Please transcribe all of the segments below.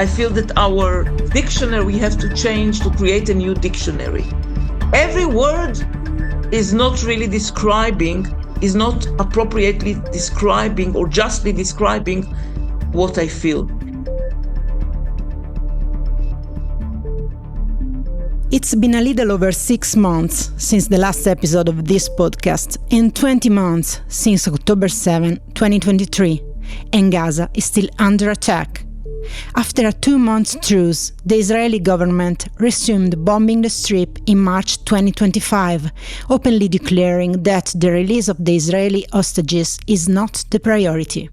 I feel that our dictionary we have to change to create a new dictionary. Every word is not really describing, is not appropriately describing or justly describing what I feel. It's been a little over 6 months since the last episode of this podcast and 20 months since October 7, 2023, and Gaza is still under attack. After a 2-month truce, the Israeli government resumed bombing the Strip in March 2025, openly declaring that the release of the Israeli hostages is not the priority.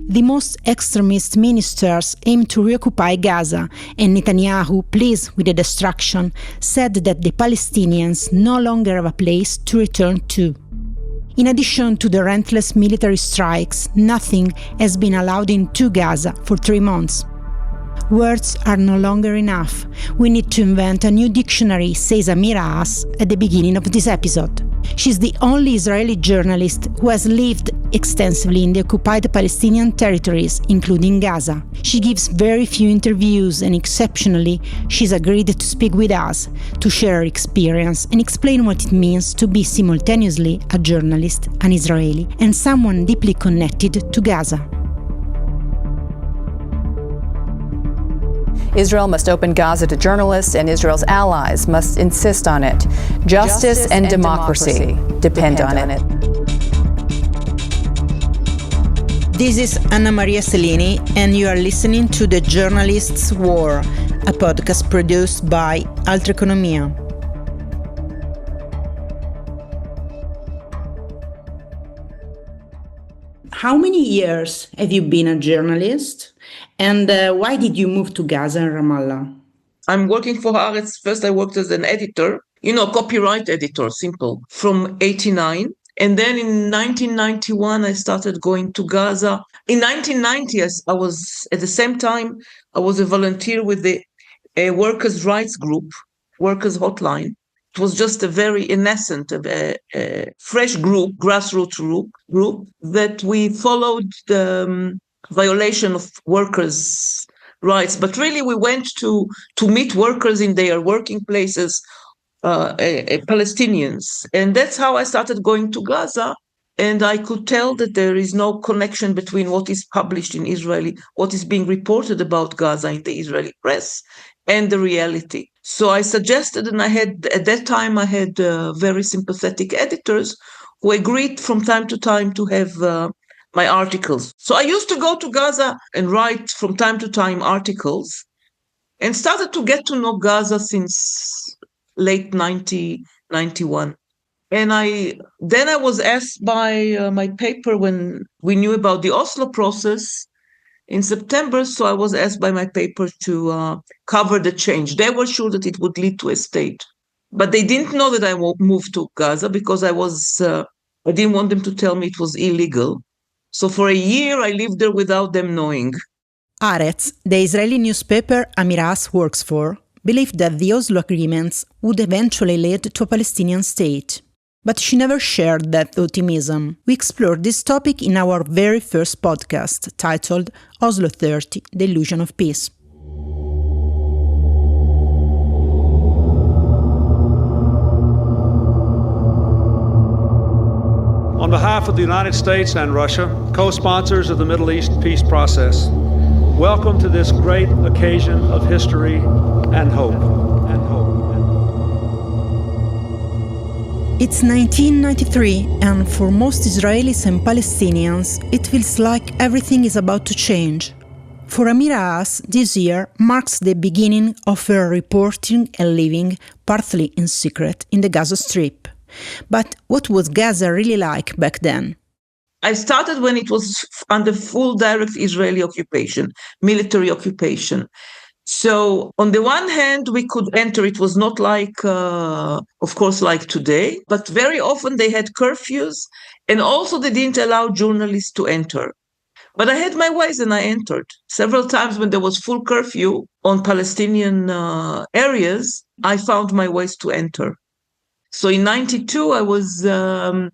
The most extremist ministers aim to reoccupy Gaza, and Netanyahu, pleased with the destruction, said that the Palestinians no longer have a place to return to. In addition to the relentless military strikes, nothing has been allowed into Gaza for 3 months. Words are no longer enough. We need to invent a new dictionary, says Amira Hass at the beginning of this episode. She's the only Israeli journalist who has lived extensively in the occupied Palestinian territories, including Gaza. She gives very few interviews and exceptionally, she's agreed to speak with us, to share her experience and explain what it means to be simultaneously a journalist, an Israeli, and someone deeply connected to Gaza. Israel must open Gaza to journalists, and Israel's allies must insist on it. Justice and democracy depend on it. This is Anna Maria Selini, and you are listening to The Journalists' War, a podcast produced by Altreconomia. How many years have you been a journalist? And why did you move to Gaza and Ramallah? I'm working for Haaretz. First, I worked as an editor, copyright editor, simple, from 89. And then in 1991, I started going to Gaza. In 1990, I was, at the same time, I was a volunteer with the workers' rights group, Workers' Hotline. It was just a very innocent, fresh group, grassroots group, that we followed the violation of workers' rights. But really, we went to meet workers in their working places, Palestinians. And that's how I started going to Gaza. And I could tell that there is no connection between what is published in Israeli, what is being reported about Gaza in the Israeli press, and the reality. So I suggested, and at that time, I had very sympathetic editors who agreed from time to time to have my articles. So I used to go to Gaza and write from time to time articles, and started to get to know Gaza since late 1991. And then I was asked by my paper when we knew about the Oslo process in September. So I was asked by my paper to cover the change. They were sure that it would lead to a state, but they didn't know that I moved to Gaza because I didn't want them to tell me it was illegal. So for a year, I lived there without them knowing. Haaretz, the Israeli newspaper Amira Hass works for, believed that the Oslo agreements would eventually lead to a Palestinian state. But she never shared that optimism. We explored this topic in our very first podcast, titled Oslo 30, The Illusion of Peace. On behalf of the United States and Russia, co-sponsors of the Middle East peace process, welcome to this great occasion of history and hope. It's 1993, and for most Israelis and Palestinians, it feels like everything is about to change. For Amira Hass, this year marks the beginning of her reporting and living, partly in secret, in the Gaza Strip. But what was Gaza really like back then? I started when it was under full direct Israeli occupation, military occupation. So on the one hand, we could enter. It was not like, of course, like today, but very often they had curfews, and also they didn't allow journalists to enter. But I had my ways and I entered. Several times when there was full curfew on Palestinian areas, I found my ways to enter. So in 92, I was,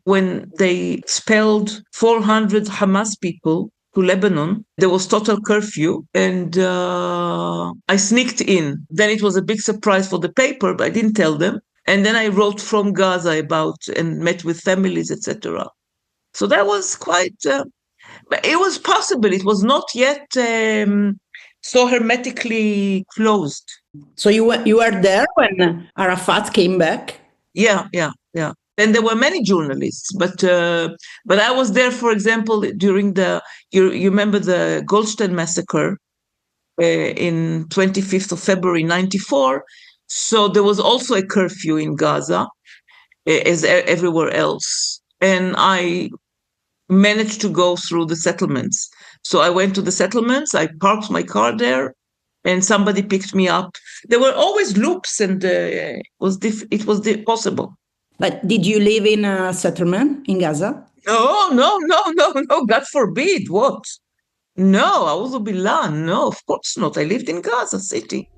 when they expelled 400 Hamas people to Lebanon. There was total curfew, and I sneaked in. Then it was a big surprise for the paper, but I didn't tell them. And then I wrote from Gaza about and met with families, etc. So that was quite. But it was possible. It was not yet so hermetically closed. So you were there when Arafat came back? Yeah. And there were many journalists, but I was there, for example, during you remember the Goldstein massacre in 25th of February 94. So there was also a curfew in Gaza, as everywhere else, and I managed to go through the settlements. So I went to the settlements, I parked my car there, and somebody picked me up. There were always loops, and it was possible. But did you live in a settlement in Gaza? No, God forbid. What? No, A'udhu Billah. No, of course not. I lived in Gaza City.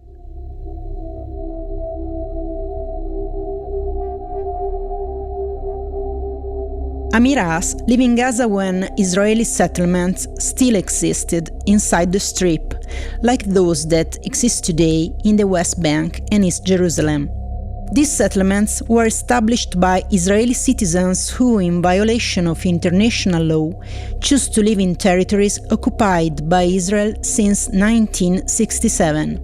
Amira Hass lived in Gaza when Israeli settlements still existed inside the Strip, like those that exist today in the West Bank and East Jerusalem. These settlements were established by Israeli citizens who, in violation of international law, choose to live in territories occupied by Israel since 1967.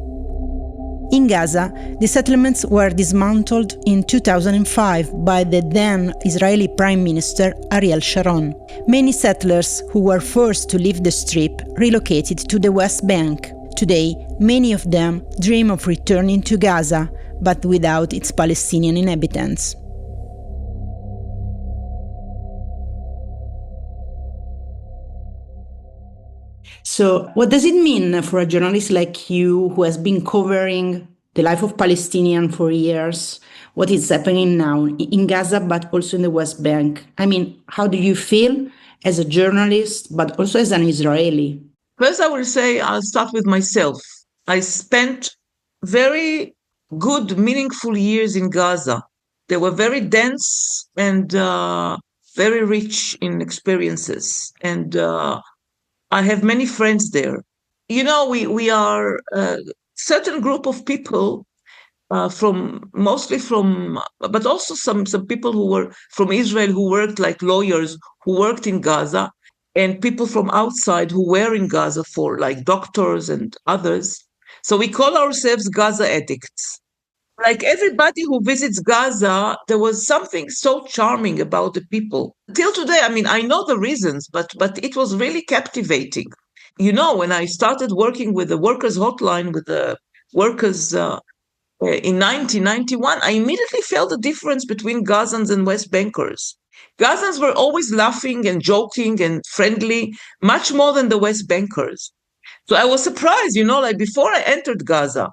In Gaza, the settlements were dismantled in 2005 by the then Israeli Prime Minister Ariel Sharon. Many settlers who were forced to leave the Strip relocated to the West Bank. Today, many of them dream of returning to Gaza, but without its Palestinian inhabitants. So, what does it mean for a journalist like you who has been covering the life of Palestinians for years, what is happening now in Gaza, but also in the West Bank? I mean, how do you feel as a journalist, but also as an Israeli? First, I will say I'll start with myself. I spent very good, meaningful years in Gaza. They were very dense and very rich in experiences. And I have many friends there. You know, we are a certain group of people mostly from, but also some people who were from Israel who worked like lawyers who worked in Gaza, and people from outside who were in Gaza for like doctors and others. So we call ourselves Gaza addicts. Like everybody who visits Gaza, there was something so charming about the people. Till today, I mean, I know the reasons, but it was really captivating. You know, when I started working with the workers' hotline, with the workers in 1991, I immediately felt the difference between Gazans and West Bankers. Gazans were always laughing and joking and friendly, much more than the West Bankers. So I was surprised, you know, like before I entered Gaza.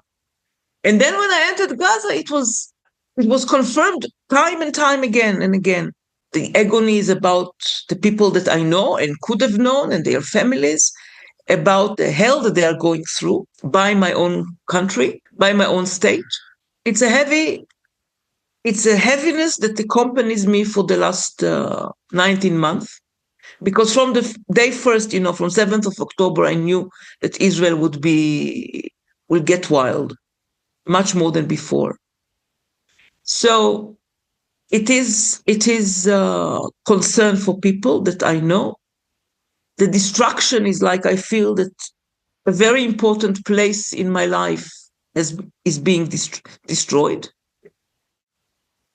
And then when I entered Gaza, it was confirmed time and time again and again. The agony is about the people that I know and could have known and their families, about the hell that they are going through by my own country, by my own state. It's a heaviness that accompanies me for the last 19 months. Because from the day first, you know, from 7th of October, I knew that Israel will get wild, much more than before. So it is concern for people that I know. The destruction is like, I feel that a very important place in my life is being destroyed.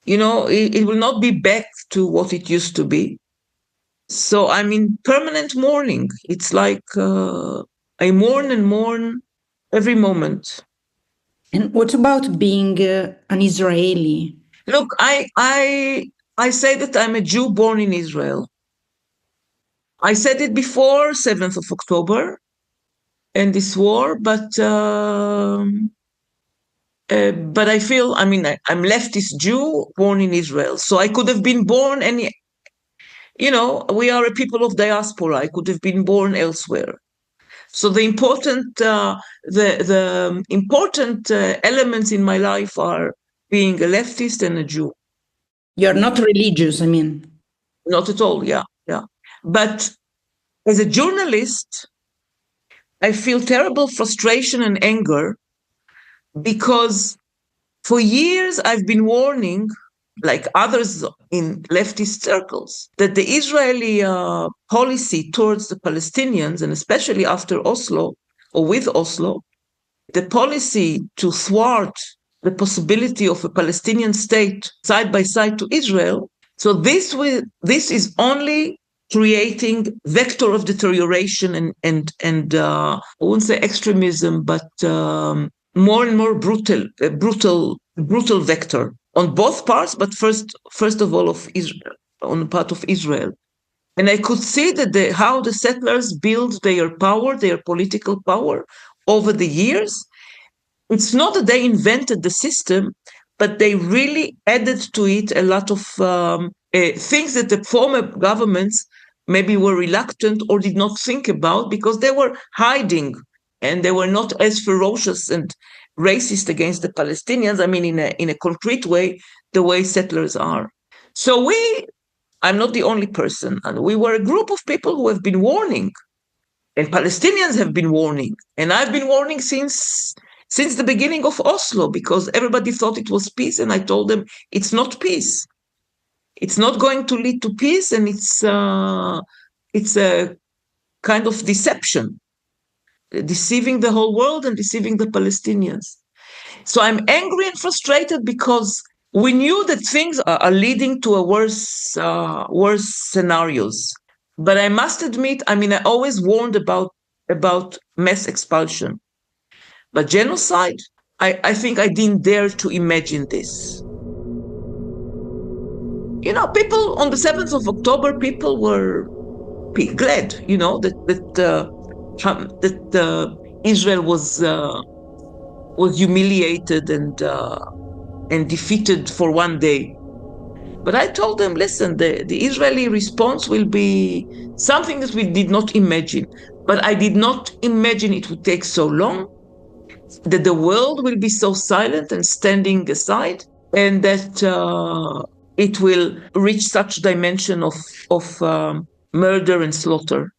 You know, it will not be back to what it used to be. So I'm in permanent mourning. It's like I mourn and mourn every moment. And what about being an Israeli? Look, I say that I'm a Jew born in Israel. I said it before 7th of October and this war, but I feel, I mean, I'm leftist Jew born in Israel. So I could have been born you know, we are a people of diaspora. I could have been born elsewhere. So the important elements in my life are being a leftist and a Jew. You're not religious, I mean. Not at all, yeah. But As a journalist, I feel terrible frustration and anger because for years I've been warning, like others in leftist circles, that the Israeli policy towards the Palestinians, and especially after Oslo or with Oslo, the policy to thwart the possibility of a Palestinian state side by side to Israel. So this is only creating vector of deterioration and I wouldn't say extremism, but more and more brutal vector on both parts, but first of all of Israel, on the part of Israel. And I could see that how the settlers build their power, their political power over the years. It's not that they invented the system, but they really added to it a lot of things that the former governments maybe were reluctant or did not think about because they were hiding and they were not as ferocious and racist against the Palestinians. I mean, in a concrete way, the way settlers are. So I'm not the only person, and we were a group of people who have been warning, and Palestinians have been warning, and I've been warning since the beginning of Oslo, because everybody thought it was peace, and I told them it's not peace. It's not going to lead to peace, and it's a kind of deception, deceiving the whole world and deceiving the Palestinians. So I'm angry and frustrated because we knew that things are leading to worse scenarios. But I must admit, I mean, I always warned about mass expulsion. But genocide, I think I didn't dare to imagine this. You know, people on the 7th of October, people were glad, you know, that Israel was humiliated and defeated for one day. But I told them, listen, the Israeli response will be something that we did not imagine. But I did not imagine it would take so long, that the world will be so silent and standing aside, and that it will reach such dimension of murder and slaughter.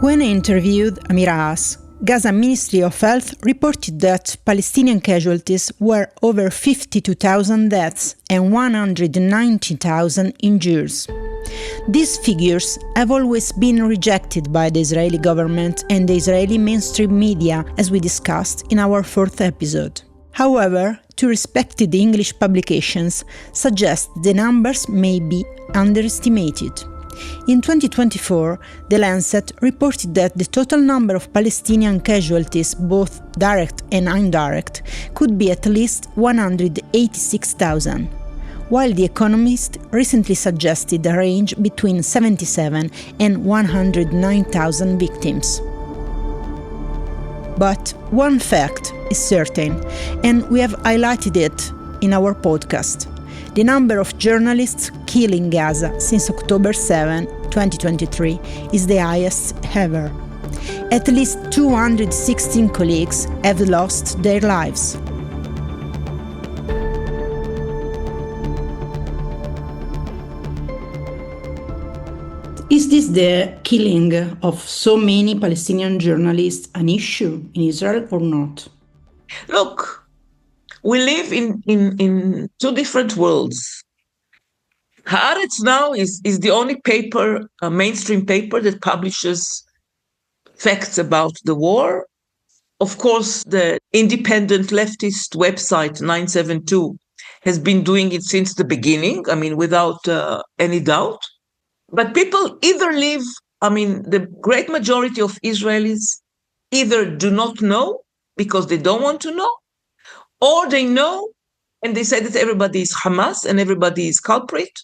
When I interviewed Amira Hass, Gaza Ministry of Health reported that Palestinian casualties were over 52,000 deaths and 190,000 injuries. These figures have always been rejected by the Israeli government and the Israeli mainstream media, as we discussed in our 4th episode. However, two respected English publications suggest the numbers may be underestimated. In 2024, The Lancet reported that the total number of Palestinian casualties, both direct and indirect, could be at least 186,000, while The Economist recently suggested a range between 77 and 109,000 victims. But one fact is certain, and we have highlighted it in our podcast. The number of journalists killed in Gaza since October 7, 2023 is the highest ever. At least 216 colleagues have lost their lives. Is this the killing of so many Palestinian journalists an issue in Israel or not? Look, we live in two different worlds. Haaretz now is the only paper, a mainstream paper, that publishes facts about the war. Of course, the independent leftist website 972 has been doing it since the beginning, I mean, without any doubt. But people either live, I mean, the great majority of Israelis either do not know because they don't want to know, or they know and they say that everybody is Hamas and everybody is culprit,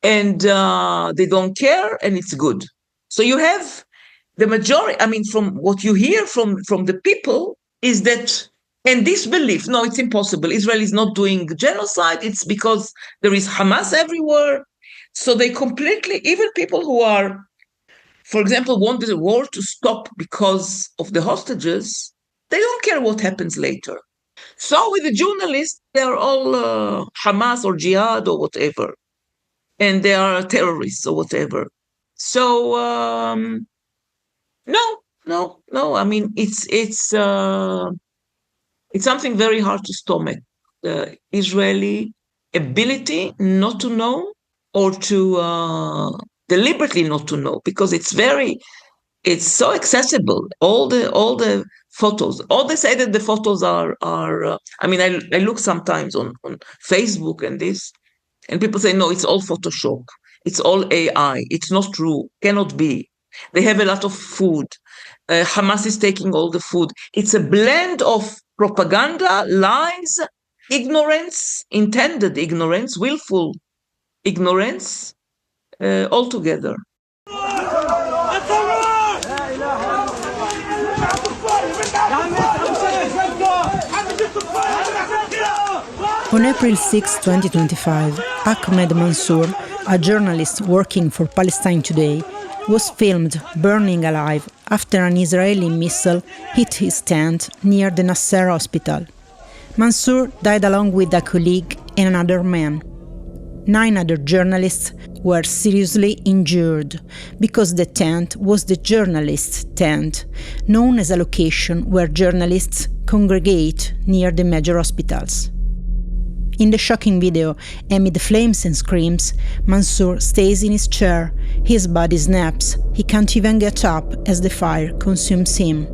and they don't care and it's good. So you have the majority, I mean, from what you hear from the people is that, and this belief, no, it's impossible. Israel is not doing genocide. It's because there is Hamas everywhere. So they completely, even people who are, for example, want the war to stop because of the hostages, they don't care what happens later. So with the journalists, they're all Hamas or Jihad or whatever, and they are terrorists or whatever. So no. I mean, it's something very hard to stomach. The Israeli ability not to know or to deliberately not to know, because it's so accessible. All the photos. All they say that the photos are. I mean, I look sometimes on Facebook and this, and people say no, it's all Photoshop. It's all AI. It's not true. Cannot be. They have a lot of food. Hamas is taking all the food. It's a blend of propaganda, lies, ignorance, intended ignorance, willful ignorance, all together. On April 6, 2025, Ahmed Mansour, a journalist working for Palestine Today, was filmed burning alive after an Israeli missile hit his tent near the Nasser hospital. Mansour died along with a colleague and another man. 9 other journalists were seriously injured because the tent was the journalists' tent, known as a location where journalists congregate near the major hospitals. In the shocking video, amid flames and screams, Mansour stays in his chair, his body snaps, he can't even get up as the fire consumes him.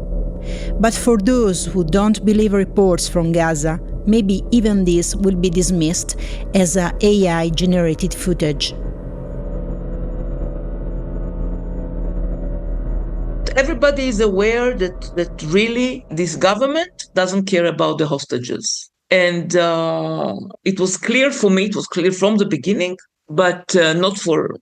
But for those who don't believe reports from Gaza, maybe even this will be dismissed as a AI-generated footage. Everybody is aware that really this government doesn't care about the hostages. And it was clear for me, it was clear from the beginning, but not for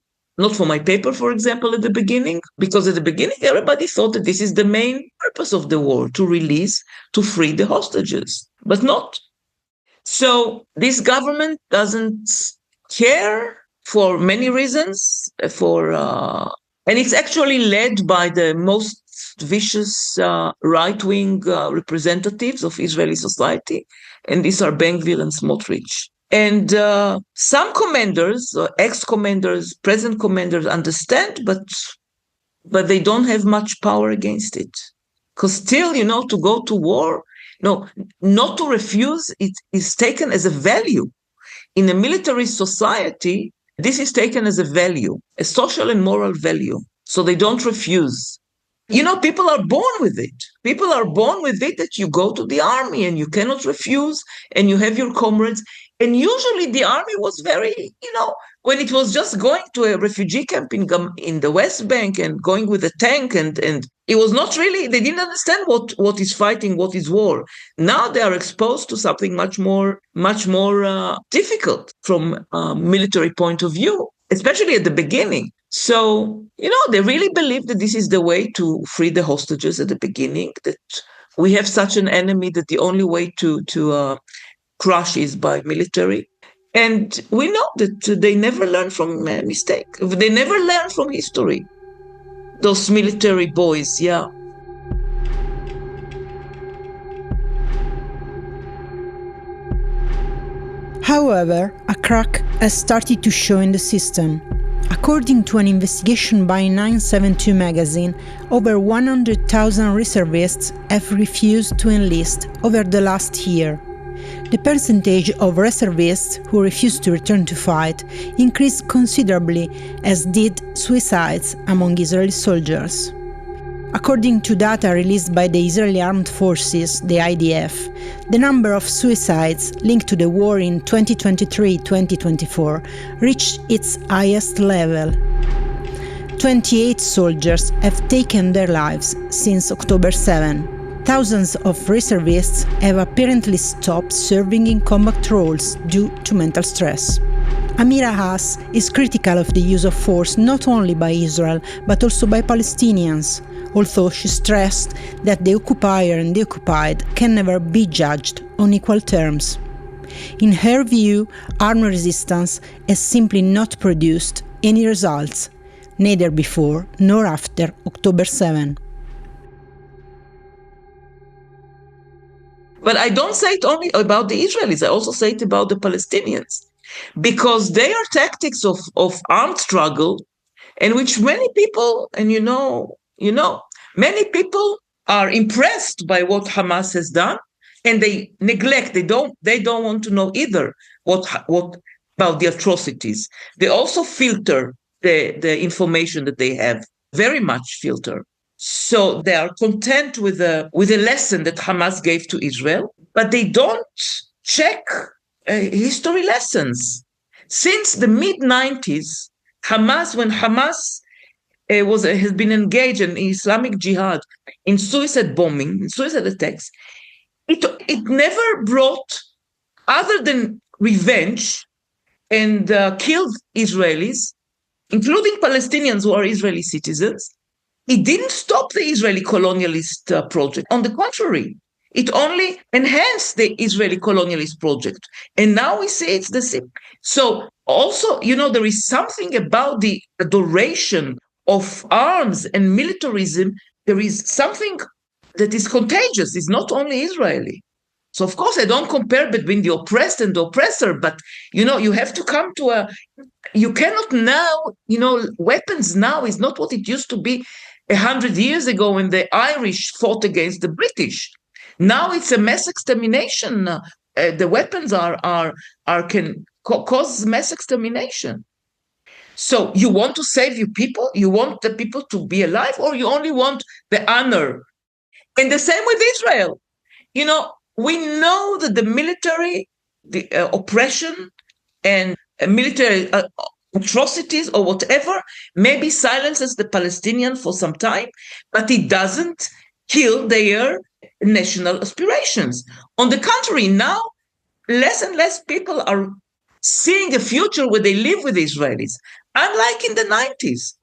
my paper, for example, at the beginning, because at the beginning, everybody thought that this is the main purpose of the war, to free the hostages, but not. So this government doesn't care for many reasons, and it's actually led by the most vicious right-wing representatives of Israeli society, and these are Ben-Gvir and Smotrich. And some commanders, ex-commanders, present commanders understand, but they don't have much power against it. Because still, to go to war, not to refuse, it is taken as a value. In a military society, this is taken as a value, a social and moral value. So they don't refuse. People are born with it. People are born with it that you go to the army and you cannot refuse, and you have your comrades. And usually the army was very, when it was just going to a refugee camp in the West Bank and going with a tank, and it was not really, they didn't understand what is fighting, what is war. Now they are exposed to something much more difficult from a military point of view, especially at the beginning. So, they really believe that this is the way to free the hostages at the beginning, that we have such an enemy that the only way to crush is by military. And we know that they never learn from mistake. They never learn from history. Those military boys, yeah. However, a crack has started to show in the system. According to an investigation by 972 magazine, over 100,000 reservists have refused to enlist over the last year. The percentage of reservists who refused to return to fight increased considerably, as did suicides among Israeli soldiers. According to data released by the Israeli Armed Forces, the IDF, the number of suicides linked to the war in 2023-2024 reached its highest level. 28 soldiers have taken their lives since October 7. Thousands of reservists have apparently stopped serving in combat roles due to mental stress. Amira Hass is critical of the use of force not only by Israel but also by Palestinians, although she stressed that the occupier and the occupied can never be judged on equal terms. In her view, armed resistance has simply not produced any results, neither before nor after October 7. But I don't say it only about the Israelis. I also say it about the Palestinians, because their tactics of armed struggle, in which many people, and many people are impressed by what Hamas has done, and they neglect. They don't want to know either what about the atrocities. They also filter the information that they have, very much filter. So they are content with the lesson that Hamas gave to Israel, but they don't check history lessons. Since the mid-90s, when Hamas has been engaged in Islamic Jihad, in suicide bombing, in suicide attacks, it never brought, other than revenge, and killed Israelis, including Palestinians who are Israeli citizens. It didn't stop the Israeli colonialist project. On the contrary, it only enhanced the Israeli colonialist project. And now we see it's the same. So also, there is something about the adoration of arms and militarism. There is something that is contagious. It's not only Israeli. So, of course, I don't compare between the oppressed and the oppressor, but, you have to come to you cannot now, weapons now is not what it used to be 100 years ago when the Irish fought against the British. Now it's a mass extermination. The weapons can cause mass extermination. So you want to save your people? You want the people to be alive, or you only want the honor? And the same with Israel. We know that the military, the oppression and military atrocities or whatever maybe silences the Palestinian for some time, but it doesn't kill their national aspirations. On the contrary, now less and less people are seeing a future where they live with Israelis, unlike in the 90s.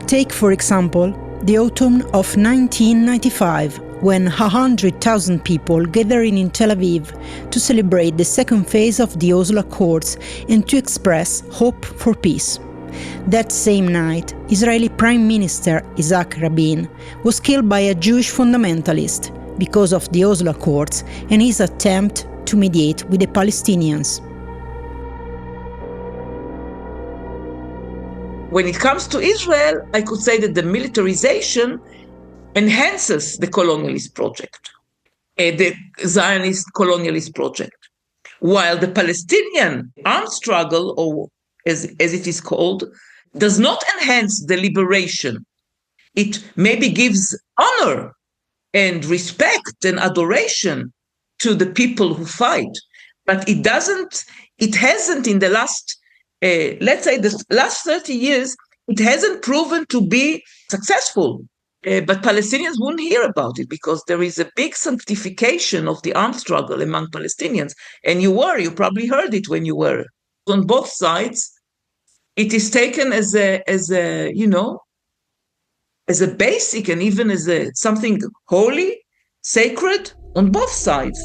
Take, for example, the autumn of 1995, when 100,000 people gathered in Tel Aviv to celebrate the second phase of the Oslo Accords and to express hope for peace. That same night, Israeli Prime Minister Isaac Rabin was killed by a Jewish fundamentalist because of the Oslo Accords and his attempt to mediate with the Palestinians. When it comes to Israel, I could say that the militarization enhances the colonialist project, the Zionist colonialist project, while the Palestinian armed struggle, or as it is called, does not enhance the liberation. It maybe gives honor and respect and adoration to the people who fight, but it hasn't in the last, let's say the last 30 years, it hasn't proven to be successful. But Palestinians wouldn't hear about it because there is a big sanctification of the armed struggle among Palestinians. And you probably heard it when you were on both sides. It is taken as a basic and even as something holy, sacred on both sides.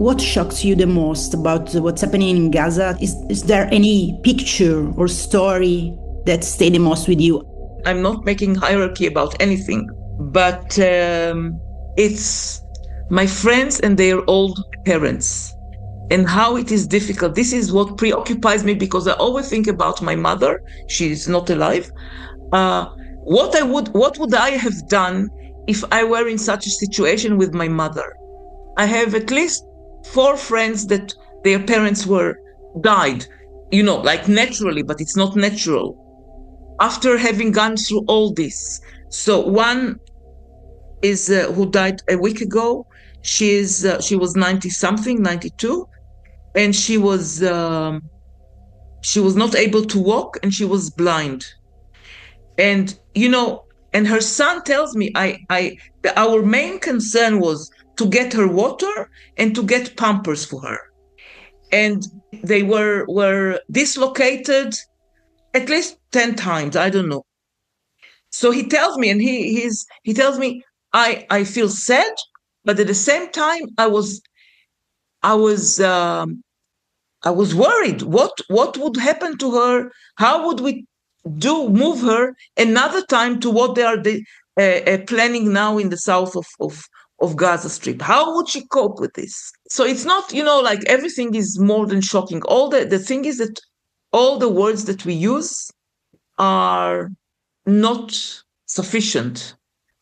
What shocks you the most about what's happening in Gaza? Is there any picture or story that stayed the most with you? I'm not making hierarchy about anything, but it's my friends and their old parents and how it is difficult. This is what preoccupies me because I always think about my mother. She's not alive. What would I have done if I were in such a situation with my mother? I have at least 4 friends that their parents died, like naturally, but it's not natural. After having gone through all this. So one is who died a week ago. She was 90-something, 92, and she was not able to walk, and she was blind. And and her son tells me, our main concern was to get her water and to get Pampers for her. And they were dislocated at least 10 times, I don't know. So he tells me, and he tells me, I feel sad, but at the same time, I was I was worried. What would happen to her? How would we move her another time to what they are planning now in the south of Gaza Strip? How would she cope with this? So it's not, like everything is more than shocking. All the thing is that all the words that we use are not sufficient.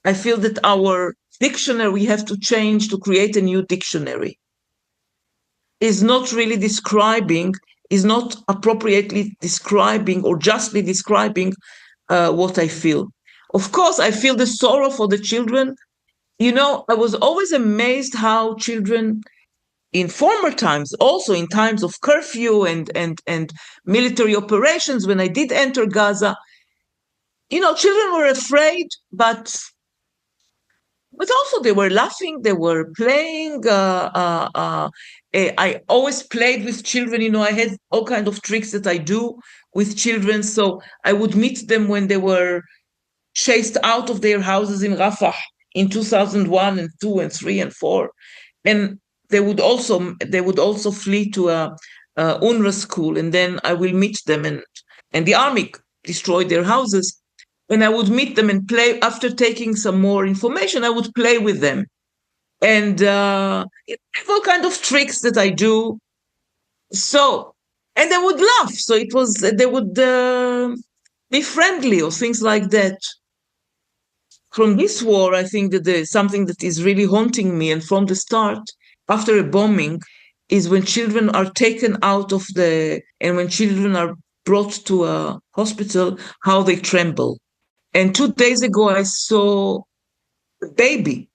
I feel that our dictionary we have to change to create a new dictionary. Is not really describing, is not appropriately describing or justly describing what I feel. Of course, I feel the sorrow for the children. I was always amazed how children in former times, also in times of curfew and military operations, when I did enter Gaza, children were afraid, but also they were laughing, they were playing. I always played with children. I had all kinds of tricks that I do with children. So I would meet them when they were chased out of their houses in Rafah in 2001 and 2 and 3 and 4. And they would also flee to a UNRWA school. And then I will meet them and the army destroyed their houses. And I would meet them and play. After taking some more information, I would play with them. And all kind of tricks that I do. So, and they would laugh. So they would be friendly or things like that. From this war, I think that there's something that is really haunting me. And from the start, after a bombing, is when children are taken out of and when children are brought to a hospital, how they tremble. And 2 days ago, I saw a baby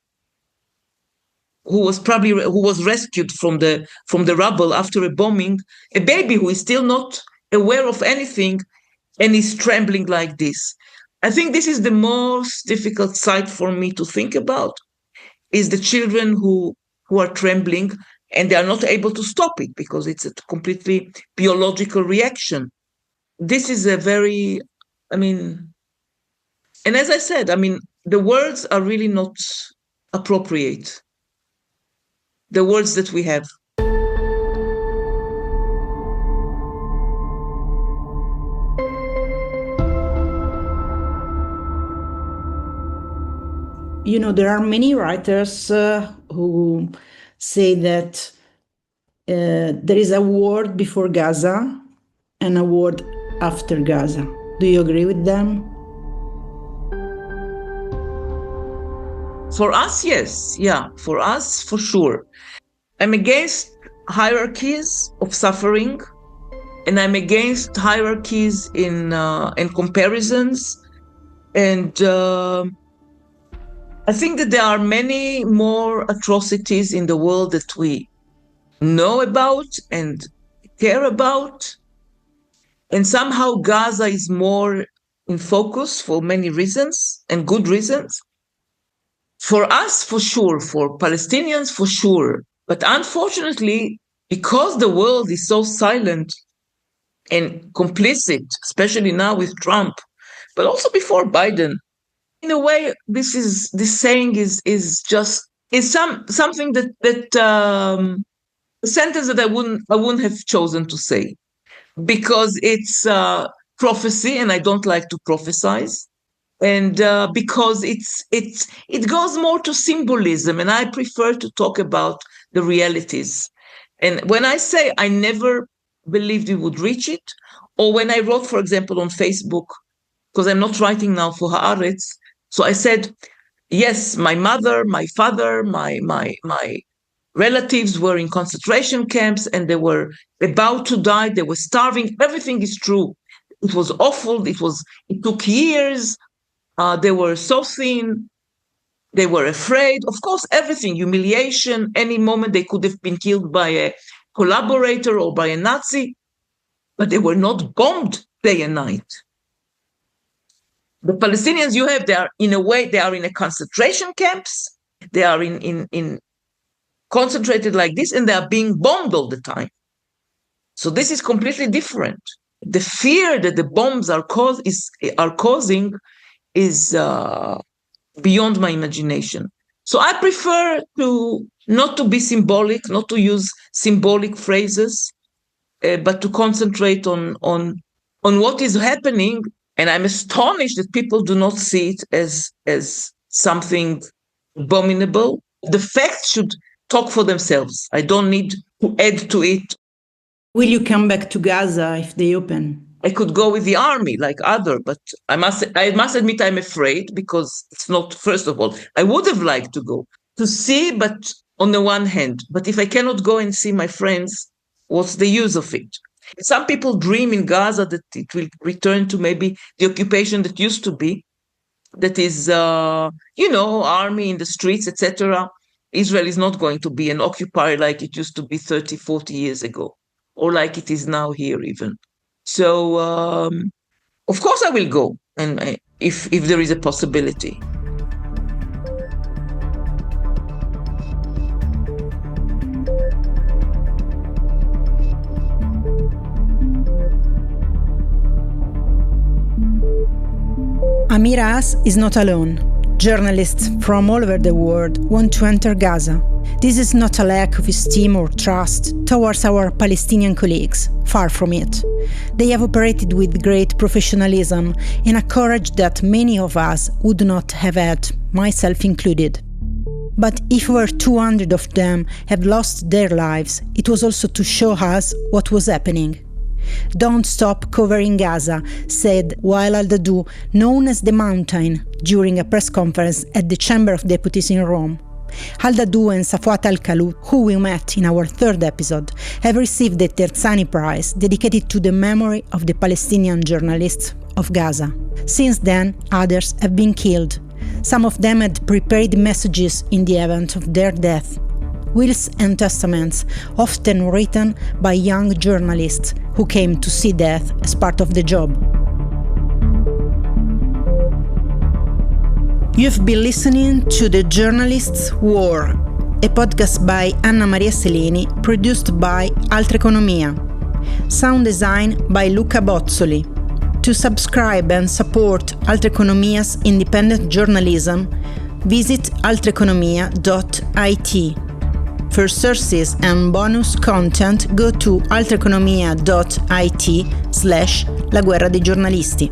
who was rescued from the rubble after a bombing, a baby who is still not aware of anything and is trembling like this. I think this is the most difficult sight for me to think about, is the children who are trembling and they are not able to stop it because it's a completely biological reaction. This is and as I said, the words are really not appropriate. The words that we have. There are many writers who say that there is a world before Gaza and a world after Gaza. Do you agree with them? For us, yes. Yeah, for us, for sure. I'm against hierarchies of suffering, and I'm against hierarchies in comparisons. And I think that there are many more atrocities in the world that we know about and care about. And somehow Gaza is more in focus for many reasons and good reasons. For us, for sure. For Palestinians, for sure. But unfortunately, because the world is so silent and complicit, especially now with Trump, but also before Biden, in a way, this saying is something that a sentence that I wouldn't have chosen to say, because it's prophecy, and I don't like to prophesize. And because it goes more to symbolism, and I prefer to talk about the realities. And when I say I never believed we would reach it, or when I wrote, for example, on Facebook, because I'm not writing now for Haaretz, so I said, yes, my mother, my father, my relatives were in concentration camps, and they were about to die. They were starving. Everything is true. It was awful. It took years. They were so thin. They were afraid. Of course, everything, humiliation. Any moment they could have been killed by a collaborator or by a Nazi, but they were not bombed day and night. The Palestinians they are in a concentration camps. They are in concentrated like this, and they are being bombed all the time. So this is completely different. The fear that the bombs are causing is beyond my imagination. So I prefer not to be symbolic, not to use symbolic phrases. but to concentrate on what is happening. And I'm astonished that people do not see it as something abominable. The facts should talk for themselves. I don't need to add to it. Will you come back to Gaza if they open? I could go with the army like other, but I must admit I'm afraid, because it's not, first of all, I would have liked to go to see, but on the one hand, but if I cannot go and see my friends, what's the use of it? Some people dream in Gaza that it will return to maybe the occupation that used to be, that is, army in the streets, etc. Israel is not going to be an occupier like it used to be 30, 40 years ago, or like it is now here even. So, of course I will go, and if there is a possibility. Amira Hass is not alone. Journalists from all over the world want to enter Gaza. This is not a lack of esteem or trust towards our Palestinian colleagues, far from it. They have operated with great professionalism and a courage that many of us would not have had, myself included. But if over 200 of them have lost their lives, it was also to show us what was happening. "Don't stop covering Gaza," said Wael al-Dahdouh, known as the Mountain, during a press conference at the Chamber of Deputies in Rome. Al-Dahdouh and Safwat al-Khalou, who we met in our third episode, have received the Terzani Prize dedicated to the memory of the Palestinian journalists of Gaza. Since then, others have been killed. Some of them had prepared messages in the event of their death. Wills and testaments, often written by young journalists who came to see death as part of the job. You've been listening to The Journalist's War, a podcast by Anna Maria Selini, produced by Altreconomia. Sound design by Luca Bozzoli. To subscribe and support Altreconomia's independent journalism, visit altreconomia.it. For sources and bonus content, go to altreconomia.it/La guerra dei giornalisti.